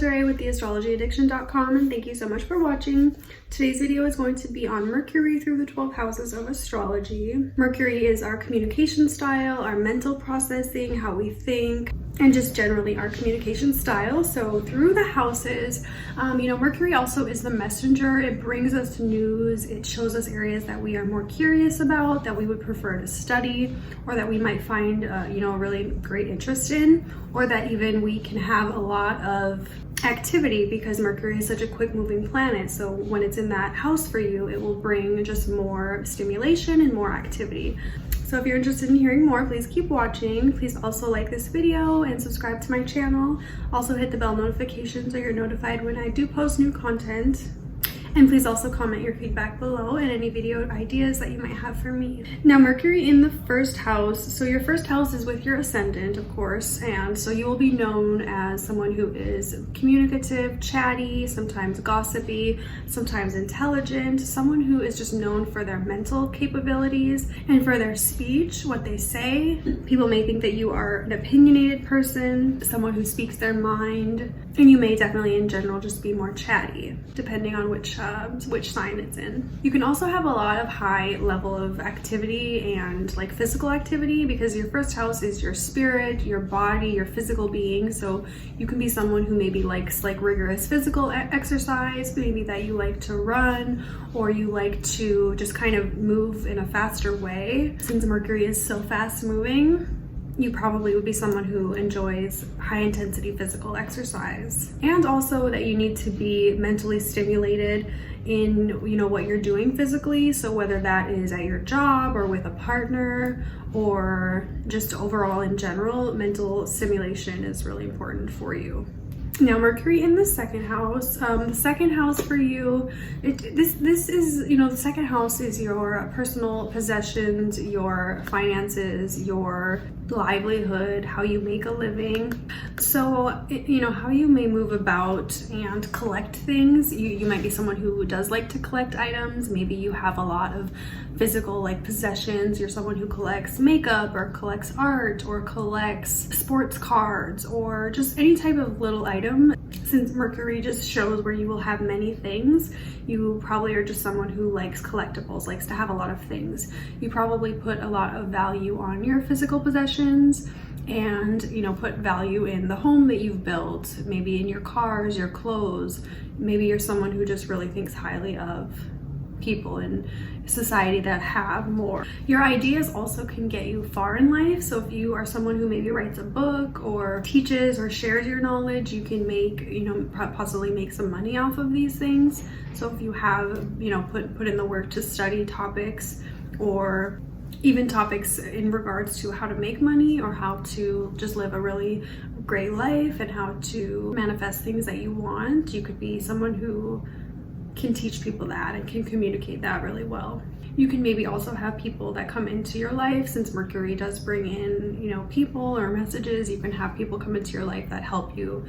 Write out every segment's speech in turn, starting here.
Desiree with theastrologyaddiction.com, and thank you so much for watching. Today's video is going to be on Mercury through the 12 houses of astrology. Mercury is our communication style, our mental processing, how we think, and just generally our communication style. So through the houses, Mercury also is the messenger. It brings us news. It shows us areas that we are more curious about, that we would prefer to study, or that we might find, a really great interest in, or that even we can have a lot of activity because Mercury is such a quick moving planet. So when it's in that house for you, it will bring just more stimulation and more activity. So if you're interested in hearing more, please keep watching. Please also like this video and subscribe to my channel. Also hit the bell notification so you're notified when I do post new content. And please also comment your feedback below and any video ideas that you might have for me. Now, Mercury in the first house. So your first house is with your ascendant, of course. And so you will be known as someone who is communicative, chatty, sometimes gossipy, sometimes intelligent, someone who is just known for their mental capabilities and for their speech, what they say. People may think that you are an opinionated person, someone who speaks their mind, and you may definitely in general just be more chatty, depending on which sign it's in. You can also have a lot of high level of activity and like physical activity because your first house is your spirit, your body, your physical being. So you can be someone who maybe likes like rigorous physical exercise, maybe that you like to run, or you like to just kind of move in a faster way. Since Mercury is so fast moving, you probably would be someone who enjoys high intensity physical exercise. And also that you need to be mentally stimulated in what you're doing physically. So whether that is at your job or with a partner or just overall in general, mental stimulation is really important for you. Now, Mercury in the second house. The second house for you, this is, the second house is your personal possessions, your finances, your livelihood, how you make a living. So, how you may move about and collect things. You might be someone who does like to collect items. Maybe you have a lot of physical like possessions. You're someone who collects makeup or collects art or collects sports cards or just any type of little item. Since Mercury just shows where you will have many things, you probably are just someone who likes collectibles, likes to have a lot of things. You probably put a lot of value on your physical possessions and put value in the home that you've built, maybe in your cars, your clothes. Maybe you're someone who just really thinks highly of people in society that have more. Your ideas also can get you far in life. So if you are someone who maybe writes a book or teaches or shares your knowledge, you can make, possibly make some money off of these things. So if you have, put in the work to study topics or even topics in regards to how to make money or how to just live a really great life and how to manifest things that you want, you could be someone who can teach people that and can communicate that really well. You can maybe also have people that come into your life. Since Mercury does bring in, people or messages, you can have people come into your life that help you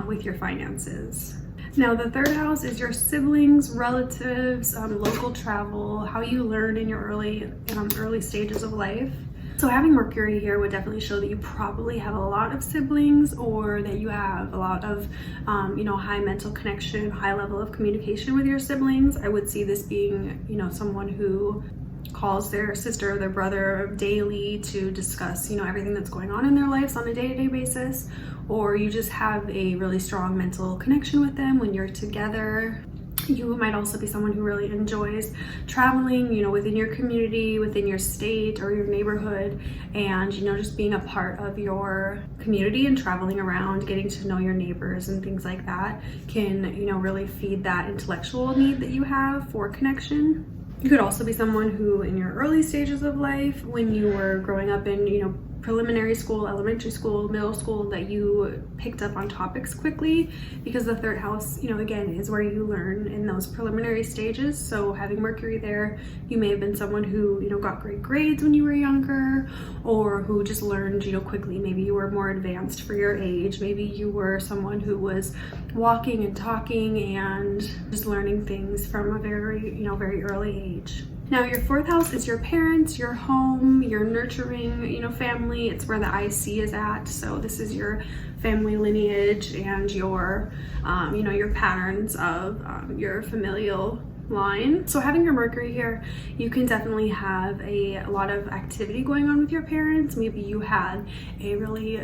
with your finances. Now, the third house is your siblings, relatives, local travel, how you learn in your early stages of life. So having Mercury here would definitely show that you probably have a lot of siblings or that you have a lot of, high mental connection, high level of communication with your siblings. I would see this being, someone who calls their sister or their brother daily to discuss, everything that's going on in their lives on a day-to-day basis, or you just have a really strong mental connection with them when you're together. You might also be someone who really enjoys traveling, within your community, within your state or your neighborhood, and, just being a part of your community and traveling around, getting to know your neighbors and things like that can, really feed that intellectual need that you have for connection. You could also be someone who in your early stages of life, when you were growing up in, preliminary school, elementary school, middle school, that you picked up on topics quickly because the third house, again, is where you learn in those preliminary stages. So having Mercury there, you may have been someone who, got great grades when you were younger, or who just learned, quickly. Maybe you were more advanced for your age. Maybe you were someone who was walking and talking and just learning things from a very, very early age. Now your 4th house is your parents, your home, your nurturing, family. It's where the IC is at. So this is your family lineage and your, your patterns of your familial line. So having your Mercury here, you can definitely have a lot of activity going on with your parents. Maybe you had a really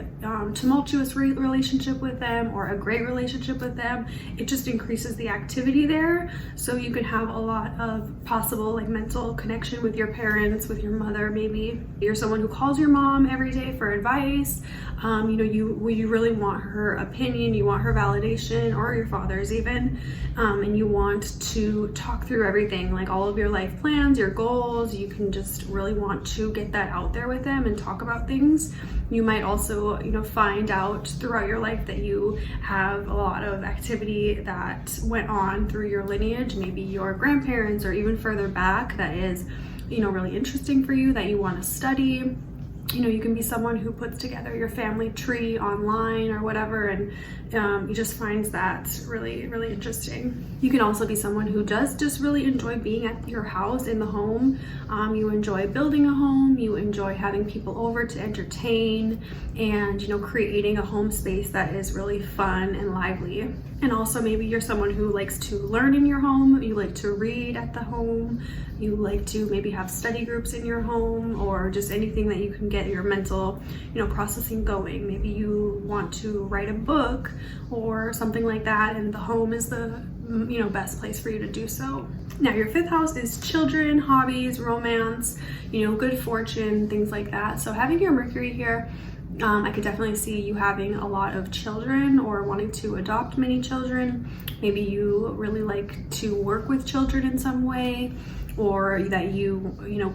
tumultuous relationship with them or a great relationship with them. It just increases the activity there. So you can have a lot of possible like mental connection with your parents, with your mother. Maybe you're someone who calls your mom every day for advice. You really want her opinion, you want her validation, or your father's even, and you want to talk through everything, like all of your life plans, your goals. You can just really want to get that out there with them and talk about things. You might also, find out throughout your life that you have a lot of activity that went on through your lineage, maybe your grandparents or even further back, that is, really interesting for you, that you want to study. You can be someone who puts together your family tree online or whatever, and you just finds that really, really interesting. You can also be someone who does just really enjoy being at your house, in the home. You enjoy building a home, you enjoy having people over to entertain, and creating a home space that is really fun and lively. And also maybe you're someone who likes to learn in your home, you like to read at the home, you like to maybe have study groups in your home, or just anything that you can get your mental, processing going. Maybe you want to write a book or something like that, and the home is the, best place for you to do so. Now your 5th house is children, hobbies, romance, good fortune, things like that. So having your Mercury here, I could definitely see you having a lot of children or wanting to adopt many children. Maybe you really like to work with children in some way, or that you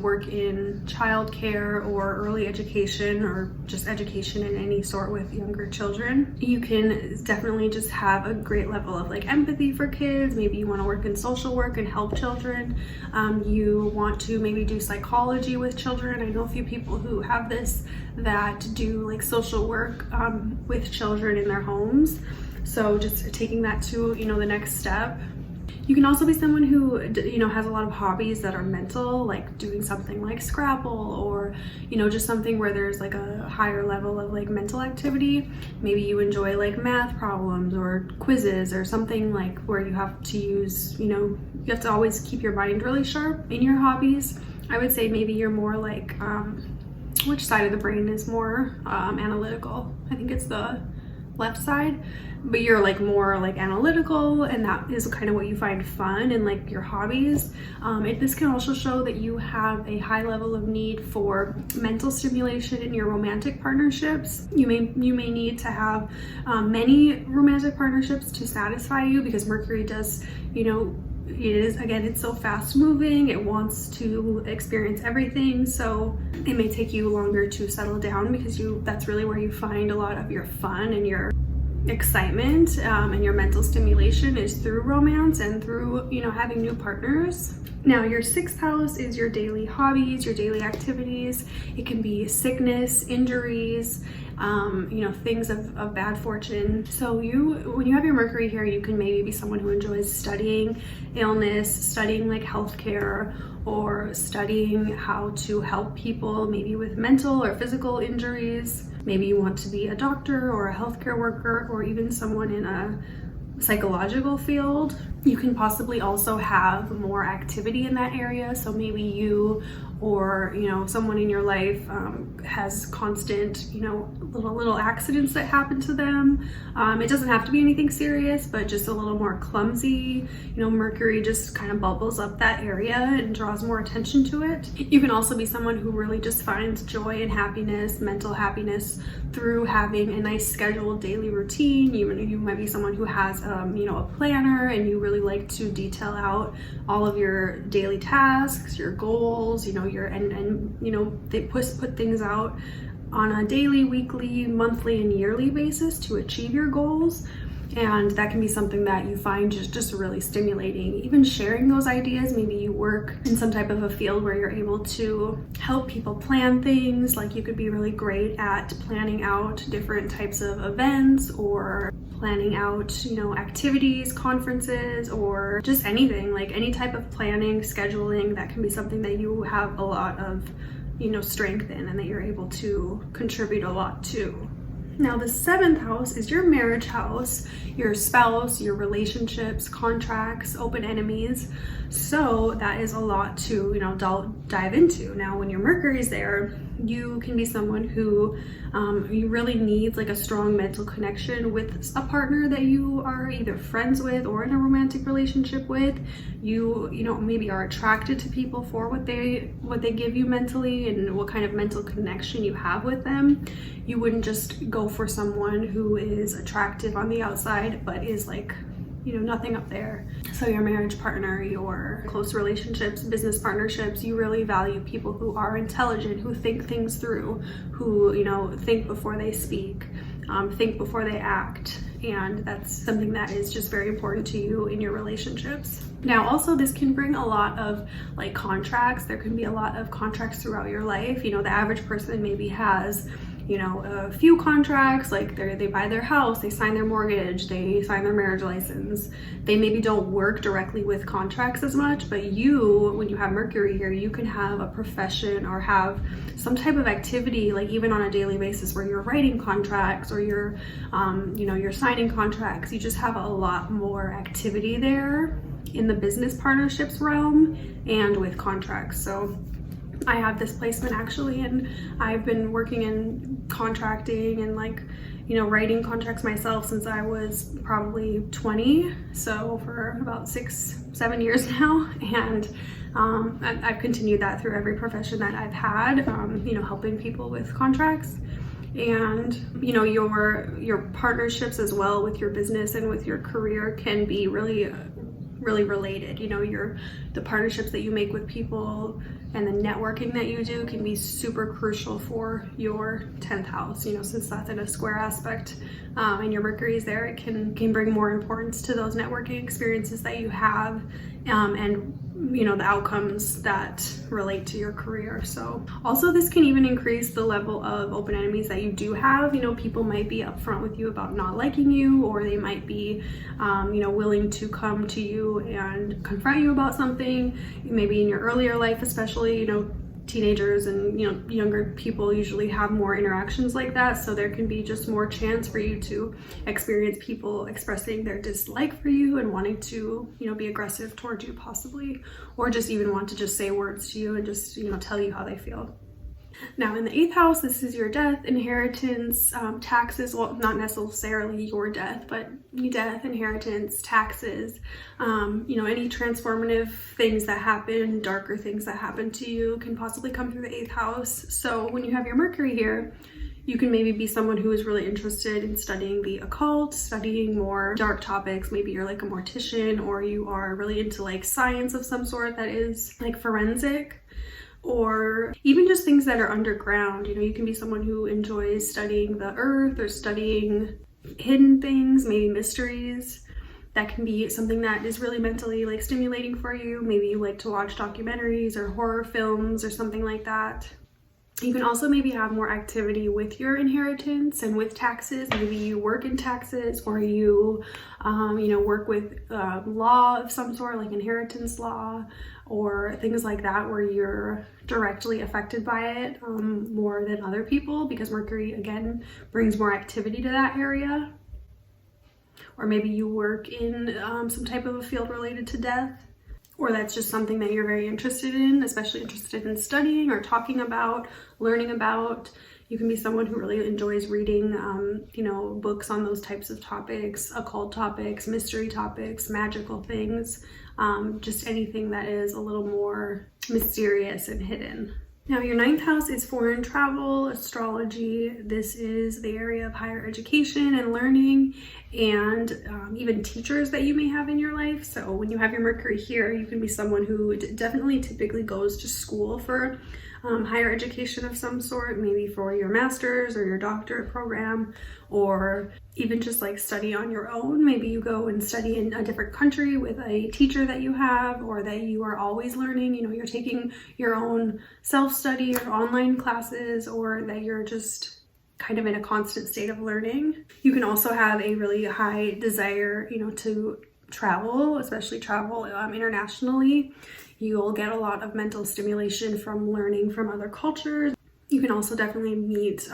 work in childcare or early education, or just education in any sort with younger children. You can definitely just have a great level of like empathy for kids. Maybe you want to work in social work and help children. You want to maybe do psychology with children. I know a few people who have this, that do like social work with children in their homes. So just taking that to the next step. You can also be someone who, has a lot of hobbies that are mental, like doing something like Scrabble, or, just something where there's like a higher level of like mental activity. Maybe you enjoy like math problems or quizzes, or something like where you have to use, you have to always keep your mind really sharp in your hobbies. I would say maybe you're more like, which side of the brain is more analytical? I think it's the left side, but you're like more like analytical, and that is kind of what you find fun in like your hobbies. This can also show that you have a high level of need for mental stimulation in your romantic partnerships. You may need to have many romantic partnerships to satisfy you, because Mercury does, it's so fast moving, it wants to experience everything, so it may take you longer to settle down, because that's really where you find a lot of your fun and your excitement, and your mental stimulation is through romance and through having new partners. Now your 6th house is your daily hobbies, your daily activities. It can be sickness, injuries, things of bad fortune. So when you have your Mercury here, you can maybe be someone who enjoys studying illness, studying like healthcare, or studying how to help people maybe with mental or physical injuries. Maybe you want to be a doctor or a healthcare worker, or even someone in a psychological field. You can possibly also have more activity in that area. So maybe you, or someone in your life has constant little accidents that happen to them. It doesn't have to be anything serious, but just a little more clumsy. Mercury just kind of bubbles up that area and draws more attention to it. You can also be someone who really just finds joy and happiness, mental happiness, through having a nice scheduled daily routine. You might be someone who has a planner, and you really like to detail out all of your daily tasks, your goals, they put things out on a daily, weekly, monthly, and yearly basis to achieve your goals. And that can be something that you find just really stimulating. Even sharing those ideas, maybe you work in some type of a field where you're able to help people plan things. Like you could be really great at planning out different types of events, or planning out, you know, activities, conferences, or just anything, like any type of planning, scheduling. That can be something that you have a lot of, you know, strength in, and that you're able to contribute a lot to. Now, the 7th house is your marriage house, your spouse, your relationships, contracts, open enemies. So that is a lot to, you know, dive into. Now, when your Mercury is there, you can be someone who you really needs like a strong mental connection with a partner that you are either friends with or in a romantic relationship with. You know, maybe are attracted to people for what they give you mentally and what kind of mental connection you have with them. You wouldn't just go for someone who is attractive on the outside but is like, you know, nothing up there. So your marriage partner, your close relationships, business partnerships, you really value people who are intelligent, who think things through, who, you know, think before they speak, think before they act. And that's something that is just very important to you in your relationships. Now, also, this can bring a lot of like contracts. There can be a lot of contracts throughout your life. You know, the average person maybe has, you know, a few contracts, like they buy their house, they sign their mortgage, they sign their marriage license. They maybe don't work directly with contracts as much, but you, when you have Mercury here, you can have a profession or have some type of activity, like even on a daily basis, where you're writing contracts or you're, you know, you're signing contracts. You just have a lot more activity there in the business partnerships realm and with contracts. So I have this placement actually, and I've been working in contracting and like, you know, writing contracts myself since I was probably 20. So for about 6-7 years now. And I've continued that through every profession that I've had, you know, helping people with contracts. And, you know, your partnerships as well with your business and with your career can be really related. You know, the partnerships that you make with people and the networking that you do can be super crucial for your 10th house, you know, since that's in a square aspect, and your Mercury is there. It can bring more importance to those networking experiences that you have, and, you know, the outcomes that relate to your career. So also, this can even increase the level of open enemies that you do have. You know, people might be upfront with you about not liking you, or they might be, you know, willing to come to you and confront you about something. Maybe in your earlier life, especially, you know, teenagers and, you know, younger people usually have more interactions like that. So there can be just more chance for you to experience people expressing their dislike for you and wanting to, you know, be aggressive towards you possibly, or just even want to just say words to you and just, you know, tell you how they feel. Now, in the 8th house, this is your death, inheritance, taxes. Well, not necessarily your death, but death, inheritance, taxes, you know, any transformative things that happen, darker things that happen to you can possibly come through the 8th house. So when you have your Mercury here, you can maybe be someone who is really interested in studying the occult, studying more dark topics. Maybe you're like a mortician, or you are really into like science of some sort that is like forensic, or even just things that are underground. You know, you can be someone who enjoys studying the earth or studying hidden things, maybe mysteries. That can be something that is really mentally like stimulating for you. Maybe you like to watch documentaries or horror films or something like that. You can also maybe have more activity with your inheritance and with taxes. Maybe you work in taxes, or you, you know, work with law of some sort, like inheritance law or things like that, where you're directly affected by it more than other people, because Mercury, again, brings more activity to that area. Or maybe you work in some type of a field related to death, or that's just something that you're very interested in, especially interested in studying or talking about, learning about. You can be someone who really enjoys reading, you know, books on those types of topics, occult topics, mystery topics, magical things, just anything that is a little more mysterious and hidden. Now, your 9th house is foreign travel, astrology. This is the area of higher education and learning, and even teachers that you may have in your life. So when you have your Mercury here, you can be someone who definitely typically goes to school for higher education of some sort, maybe for your master's or your doctorate program, or even just like study on your own. Maybe you go and study in a different country with a teacher that you have, or that you are always learning. You know, you're taking your own self-study or online classes, or that you're just kind of in a constant state of learning. You can also have a really high desire, you know, to travel, especially travel internationally. You'll get a lot of mental stimulation from learning from other cultures. You can also definitely meet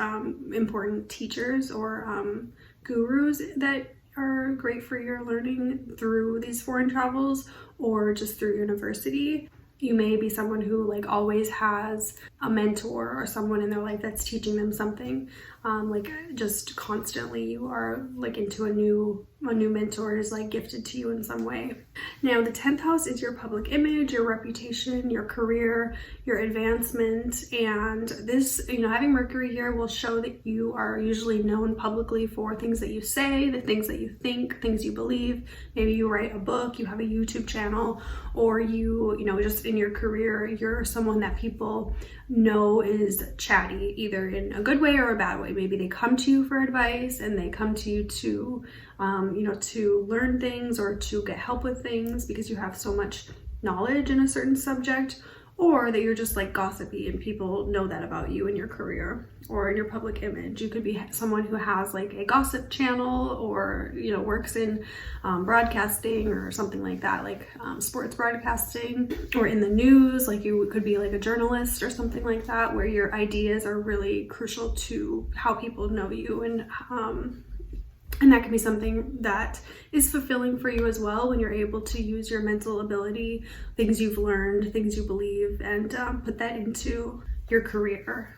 important teachers or gurus that are great for your learning through these foreign travels or just through university. You may be someone who like always has a mentor or someone in their life that's teaching them something. Like just constantly you are like into a new mentor is like gifted to you in some way. Now the 10th house is your public image, your reputation, your career, your advancement, and this, you know, having Mercury here will show that you are usually known publicly for things that you say, the things that you think, things you believe. Maybe you write a book, you have a YouTube channel, or you know, just in your career, you're someone that people know is chatty, either in a good way or a bad way. Maybe they come to you for advice and they come to you to, you know, to learn things or to get help with things because you have so much knowledge in a certain subject, or that you're just like gossipy and people know that about you in your career or in your public image. You could be someone who has like a gossip channel or, you know, works in broadcasting or something like that, like sports broadcasting, or in the news. Like you could be like a journalist or something like that, where your ideas are really crucial to how people know you, and that can be something that is fulfilling for you as well when you're able to use your mental ability, things you've learned, things you believe, and put that into your career.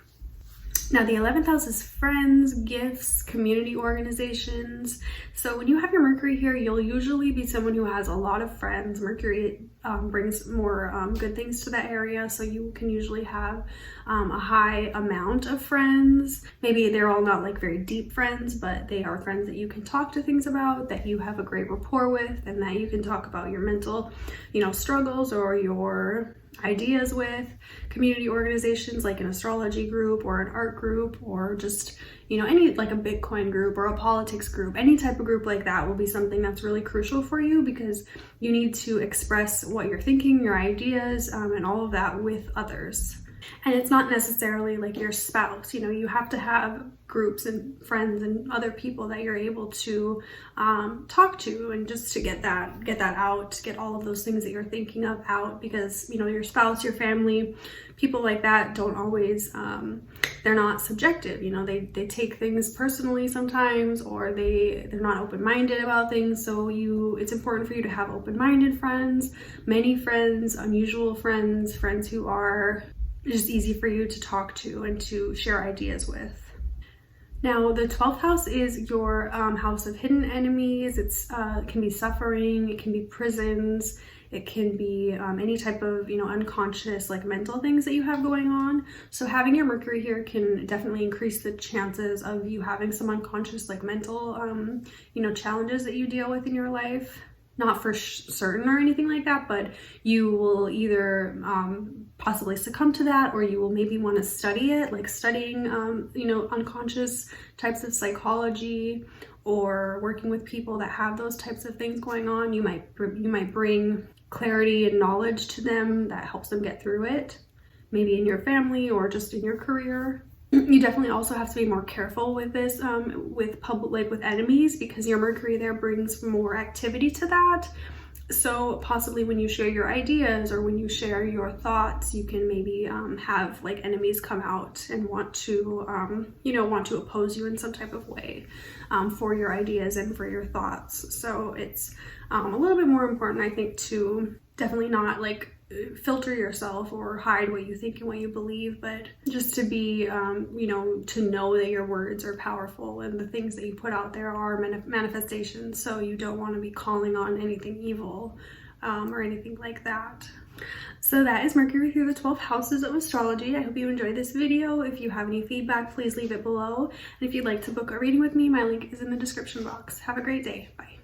Now the 11th house is friends, gifts, community organizations. So when you have your Mercury here, you'll usually be someone who has a lot of friends. Mercury brings more good things to that area, so you can usually have a high amount of friends. Maybe they're all not like very deep friends, but they are friends that you can talk to things about, that you have a great rapport with, and that you can talk about your mental, you know, struggles or your ideas with. Community organizations like an astrology group or an art group, or just, you know, any like a Bitcoin group or a politics group, any type of group like that will be something that's really crucial for you, because you need to express what you're thinking, your ideas, and all of that with others. And it's not necessarily like your spouse, you know, you have to have groups and friends and other people that you're able to talk to, and just to get that out, get all of those things that you're thinking of out, because, you know, your spouse, your family, people like that don't always, they're not subjective, you know, they take things personally sometimes, or they're not open-minded about things. So it's important for you to have open-minded friends, many friends, unusual friends, friends who are just easy for you to talk to and to share ideas with. Now, the 12th house is your house of hidden enemies. It can be suffering, it can be prisons, it can be any type of, you know, unconscious like mental things that you have going on. So having your Mercury here can definitely increase the chances of you having some unconscious like mental, you know, challenges that you deal with in your life. Not for certain or anything like that, but you will either possibly succumb to that, or you will maybe want to study it, like studying, you know, unconscious types of psychology, or working with people that have those types of things going on. You might bring clarity and knowledge to them that helps them get through it, maybe in your family or just in your career. You definitely also have to be more careful with this, with enemies, because your Mercury there brings more activity to that. So possibly when you share your ideas or when you share your thoughts, you can maybe have like enemies come out and want to, you know, want to oppose you in some type of way for your ideas and for your thoughts. So it's a little bit more important, I think, to definitely not like filter yourself or hide what you think and what you believe, but just to be, you know, to know that your words are powerful and the things that you put out there are manifestations. So you don't want to be calling on anything evil or anything like that. So that is Mercury through the 12 houses of astrology. I hope you enjoyed this video. If you have any feedback, please leave it below. And if you'd like to book a reading with me, my link is in the description box. Have a great day. Bye.